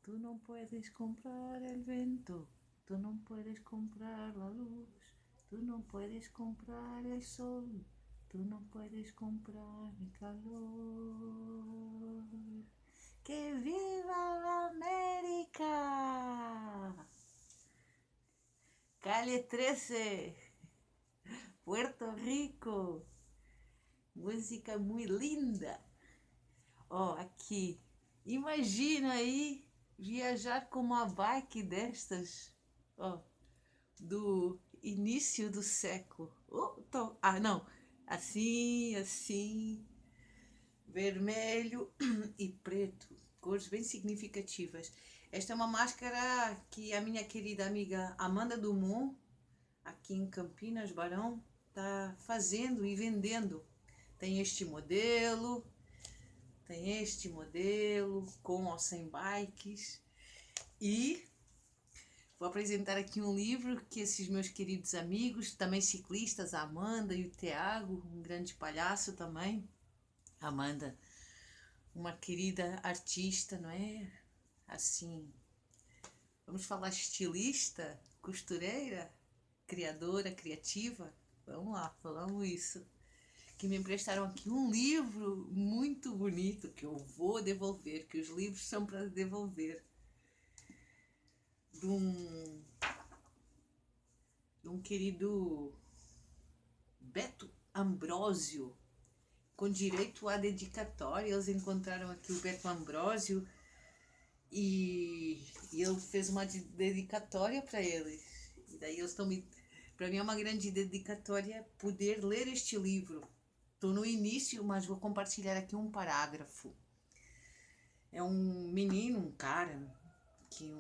Tú no puedes comprar el viento, tú no puedes comprar la luz, tú no puedes comprar el sol, tú no puedes comprar mi calor. ¡Que viva la América! Calle 13, Puerto Rico. Música muito linda. Ó, aqui. Imagina aí viajar com uma bike destas, ó, do início do século. Ah, não. Assim, assim, vermelho e preto. Cores bem significativas. Esta é uma máscara que a minha querida amiga Amanda Dumont, aqui em Campinas, Barão, está fazendo e vendendo. Tem este modelo, com ou sem bikes. E vou apresentar aqui um livro que esses meus queridos amigos, também ciclistas, a Amanda e o Tiago, um grande palhaço também. Amanda, uma querida artista, não é? Assim, vamos falar estilista, costureira, criadora, criativa. Vamos lá, falamos isso. Que me emprestaram aqui um livro muito bonito que eu vou devolver, que os livros são para devolver, de um querido Beto Ambrósio, com direito à dedicatória. Eles encontraram aqui o Beto Ambrósio e ele fez uma dedicatória para eles. E daí eles estão me... Para mim é uma grande dedicatória poder ler este livro. Estou no início, mas vou compartilhar aqui um parágrafo. É um menino, um cara, que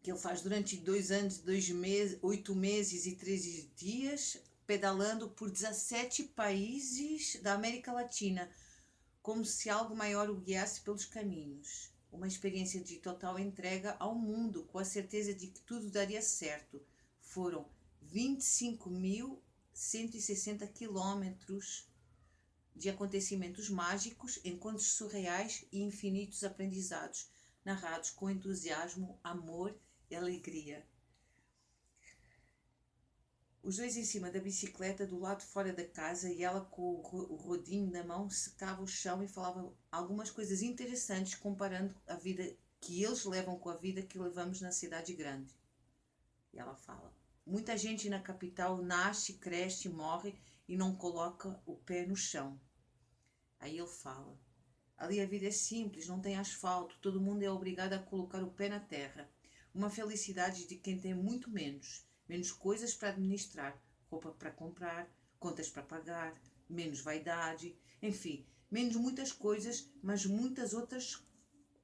ele faz durante 2 anos, 2 meses, 8 meses e 13 dias, pedalando por 17 países da América Latina, como se algo maior o guiasse pelos caminhos. Uma experiência de total entrega ao mundo, com a certeza de que tudo daria certo. Foram 25.160 quilômetros de acontecimentos mágicos, encontros surreais e infinitos aprendizados, narrados com entusiasmo, amor e alegria. Os dois em cima da bicicleta, do lado de fora da casa, e ela com o rodinho na mão secava o chão e falava algumas coisas interessantes, comparando a vida que eles levam com a vida que levamos na cidade grande. E ela fala: muita gente na capital nasce, cresce, morre e não coloca o pé no chão. Aí ele fala: ali a vida é simples, não tem asfalto, todo mundo é obrigado a colocar o pé na terra. Uma felicidade de quem tem muito menos coisas para administrar, roupa para comprar, contas para pagar, menos vaidade, enfim, menos muitas coisas, mas muitas outras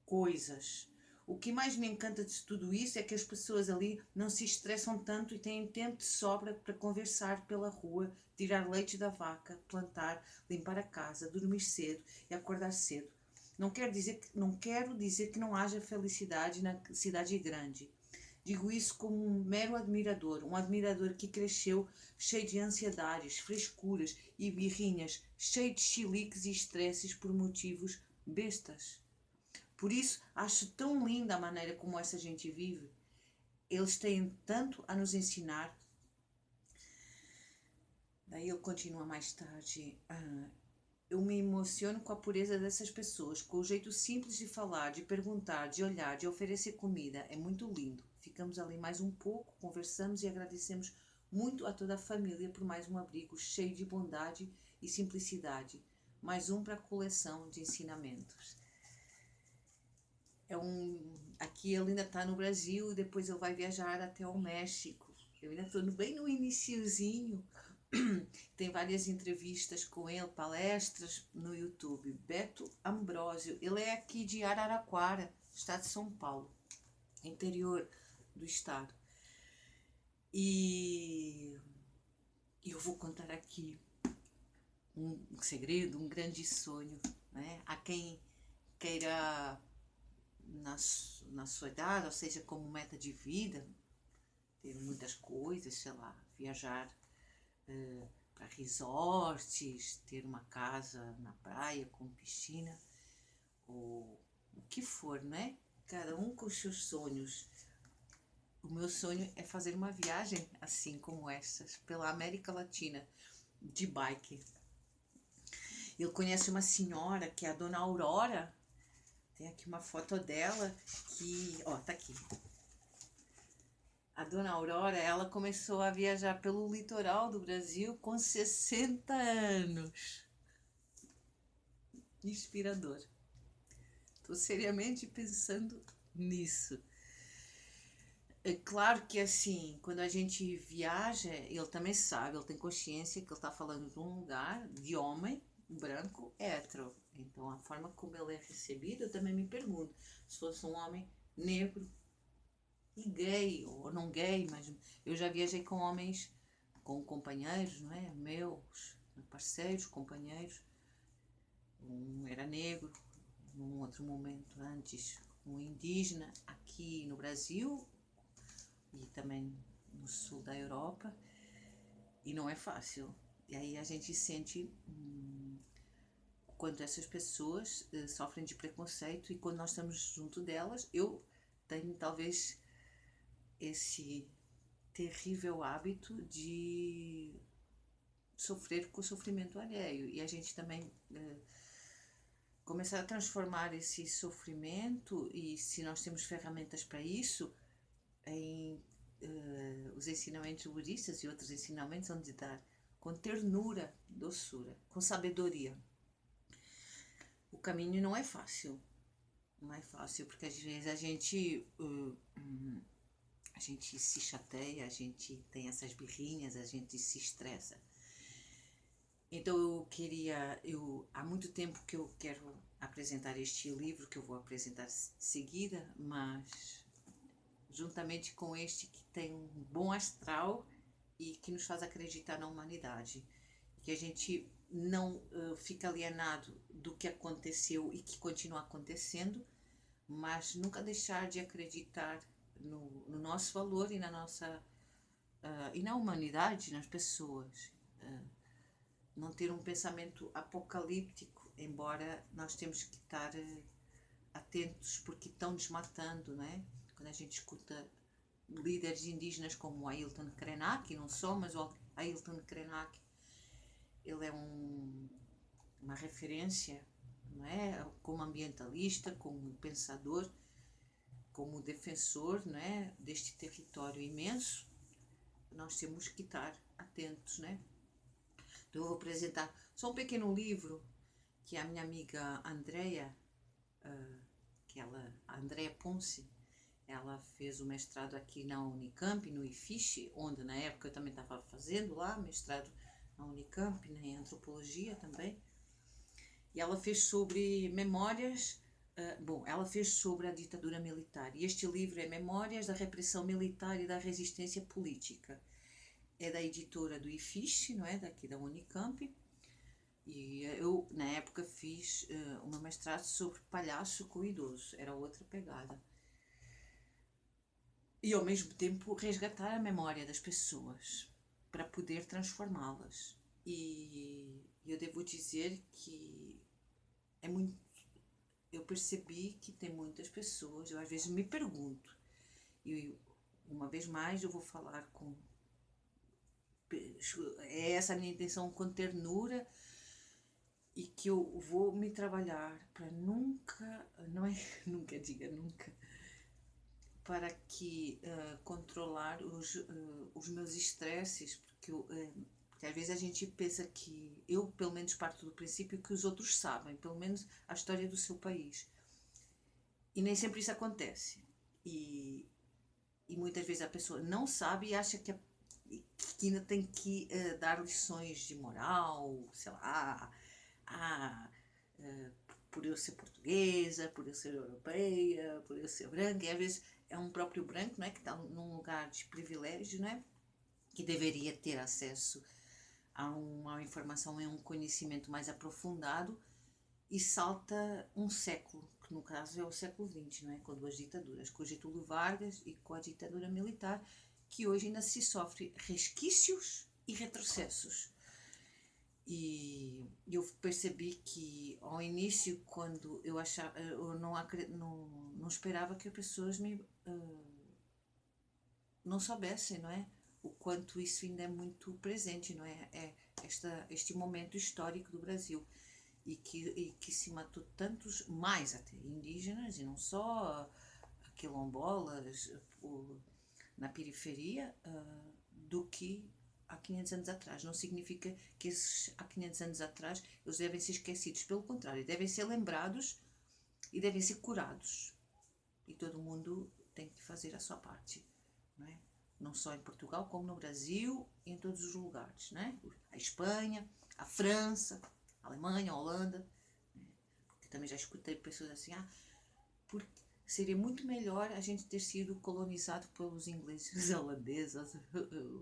coisas. O que mais me encanta de tudo isso é que as pessoas ali não se estressam tanto e têm tempo de sobra para conversar pela rua, tirar leite da vaca, plantar, limpar a casa, dormir cedo e acordar cedo. Não quero dizer que não haja felicidade na cidade grande. Digo isso como um mero admirador, um admirador que cresceu cheio de ansiedades, frescuras e birrinhas, cheio de chiliques e estresses por motivos bestas. Por isso, acho tão linda a maneira como essa gente vive. Eles têm tanto a nos ensinar. Daí ele continua mais tarde. Eu me emociono com a pureza dessas pessoas, com o jeito simples de falar, de perguntar, de olhar, de oferecer comida. É muito lindo. Ficamos ali mais um pouco, conversamos e agradecemos muito a toda a família por mais um abrigo cheio de bondade e simplicidade. Mais um para a coleção de ensinamentos. Aqui ele ainda está no Brasil e depois ele vai viajar até o México. Eu ainda estou bem no iniciozinho. Tem várias entrevistas com ele, palestras no YouTube. Beto Ambrósio, ele é aqui de Araraquara, estado de São Paulo, interior do estado. E eu vou contar aqui um segredo, um grande sonho, né? A quem queira na sua idade, ou seja, como meta de vida, ter muitas coisas, sei lá, viajar para resorts, ter uma casa na praia com piscina, ou que for, né? Cada um com os seus sonhos. O meu sonho é fazer uma viagem assim como essas, pela América Latina, de bike. Ele conhece uma senhora que é a Dona Aurora. Tem aqui uma foto dela que, ó, tá aqui. A Dona Aurora, ela começou a viajar pelo litoral do Brasil com 60 anos. Inspirador. Estou seriamente pensando nisso. É claro que assim, quando a gente viaja, ele também sabe, ele tem consciência que ele está falando de um lugar de homem branco hétero. Então a forma como ele é recebido, eu também me pergunto, se fosse um homem negro e gay, ou não gay, mas eu já viajei com homens, com companheiros, não é? Meus parceiros, companheiros. Um era negro, num outro momento antes, um indígena aqui no Brasil e também no sul da Europa, e não é fácil. E aí a gente sente quanto essas pessoas sofrem de preconceito, e quando nós estamos junto delas, eu tenho talvez esse terrível hábito de sofrer com o sofrimento alheio, e a gente também começar a transformar esse sofrimento, e se nós temos ferramentas para isso, em os ensinamentos budistas e outros ensinamentos, onde dar com ternura, doçura, com sabedoria. O caminho não é fácil, não é fácil, porque às vezes a gente se chateia, a gente tem essas birrinhas, a gente se estressa. Então há muito tempo que eu quero apresentar este livro, que eu vou apresentar de seguida, mas juntamente com este que tem um bom astral e que nos faz acreditar na humanidade, que a gente não fica alienado do que aconteceu e que continua acontecendo, mas nunca deixar de acreditar no nosso valor e na nossa e na humanidade, nas pessoas. Não ter um pensamento apocalíptico, embora nós temos que estar atentos, porque estão nos matando, não é? Quando a gente escuta líderes indígenas como o Ailton Krenak, e não só, mas o Ailton Krenak, ele é uma referência, não é? Como ambientalista, como pensador, como defensor, não é? Deste território imenso. Nós temos que estar atentos, né? Então eu vou apresentar só um pequeno livro que a minha amiga Andrea, a Andrea Ponce, ela fez o mestrado aqui na Unicamp, no IFISH, onde na época eu também estava fazendo lá, mestrado na Unicamp, né, em antropologia também. E ela fez sobre memórias, ela fez sobre a ditadura militar. E este livro é Memórias da Repressão Militar e da Resistência Política. É da editora do IFISH, não é? Daqui da Unicamp. E eu, na época, fiz o meu mestrado sobre palhaço com idoso. Era outra pegada. E, ao mesmo tempo, resgatar a memória das pessoas para poder transformá-las. E eu devo dizer que é muito... Eu percebi que tem muitas pessoas, eu às vezes me pergunto, e uma vez mais eu vou falar com... É essa a minha intenção, com ternura, e que eu vou me trabalhar para nunca, não é nunca, diga nunca, para que controlar os meus estresses, porque às vezes a gente pensa que, eu pelo menos parto do princípio que os outros sabem, pelo menos a história do seu país, e nem sempre isso acontece, e muitas vezes a pessoa não sabe e acha que ainda tem que dar lições de moral, sei lá, por eu ser portuguesa, por eu ser europeia, por eu ser branca, e às vezes é um próprio branco, não é, que está num lugar de privilégio, não é, que deveria ter acesso a uma informação e um conhecimento mais aprofundado, e salta um século, que no caso é o século XX, não é, com duas ditaduras, com o Getúlio Vargas e com a ditadura militar, que hoje ainda se sofre resquícios e retrocessos. eu percebi que ao início, quando eu achava, eu não esperava que as pessoas não soubessem, não é? O quanto isso ainda é muito presente, não é? Este momento histórico do Brasil e que se matou tantos, mais até indígenas e não só quilombolas na periferia, do que há 500 anos atrás. Não significa que esses há 500 anos atrás eles devem ser esquecidos, pelo contrário, devem ser lembrados e devem ser curados. E todo mundo tem que fazer a sua parte, não é? Não só em Portugal, como no Brasil e em todos os lugares, né? A Espanha, a França, a Alemanha, a Holanda, né? Porque também já escutei pessoas assim, porque seria muito melhor a gente ter sido colonizado pelos ingleses, os holandeses,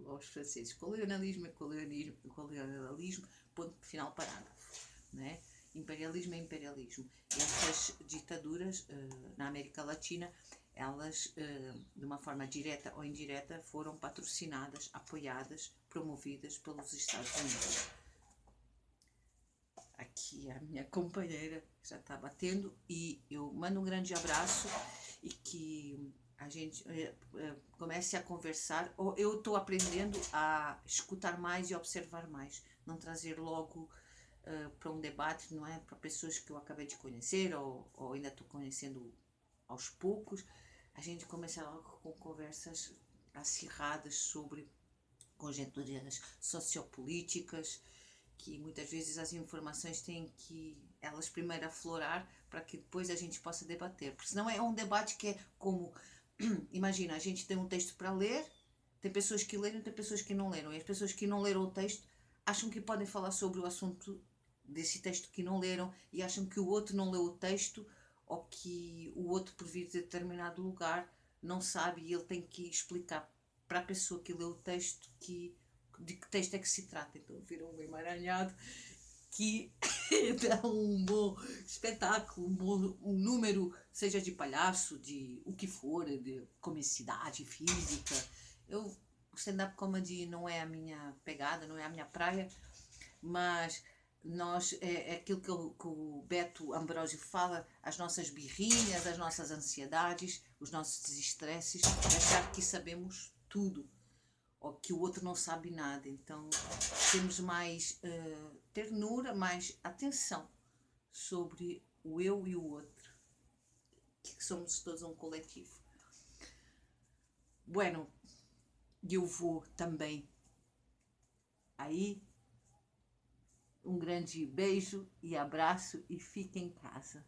os franceses. Colonialismo é colonialismo, ponto final parágrafo, né? Imperialismo é imperialismo. E essas ditaduras na América Latina, elas, de uma forma direta ou indireta, foram patrocinadas, apoiadas, promovidas pelos Estados Unidos. Aqui a minha companheira já está batendo e eu mando um grande abraço e que a gente comece a conversar. Eu estou aprendendo a escutar mais e observar mais, não trazer logo para um debate, não é? Para pessoas que eu acabei de conhecer ou ainda estou conhecendo aos poucos. A gente começa logo com conversas acirradas sobre conjunturas sociopolíticas, que muitas vezes as informações têm que elas primeiro aflorar para que depois a gente possa debater, porque senão é um debate que é como, imagina, a gente tem um texto para ler, tem pessoas que leram e tem pessoas que não leram, e as pessoas que não leram o texto acham que podem falar sobre o assunto desse texto que não leram e acham que o outro não leu o texto ou que o outro, por vir de determinado lugar, não sabe e ele tem que explicar para a pessoa que leu o texto de que texto é que se trata. Então vira um emaranhado que dá um bom espetáculo, um número, seja de palhaço, de o que for, de comicidade física. O stand-up comedy não é a minha pegada, não é a minha praia, mas é aquilo que o Beto Ambrósio fala, as nossas birrinhas, as nossas ansiedades, os nossos desestresses, achar que sabemos tudo ou que o outro não sabe nada. Então temos mais ternura, mais atenção sobre o eu e o outro, que somos todos um coletivo. Bueno, eu vou também aí. Um grande beijo e abraço e fique em casa.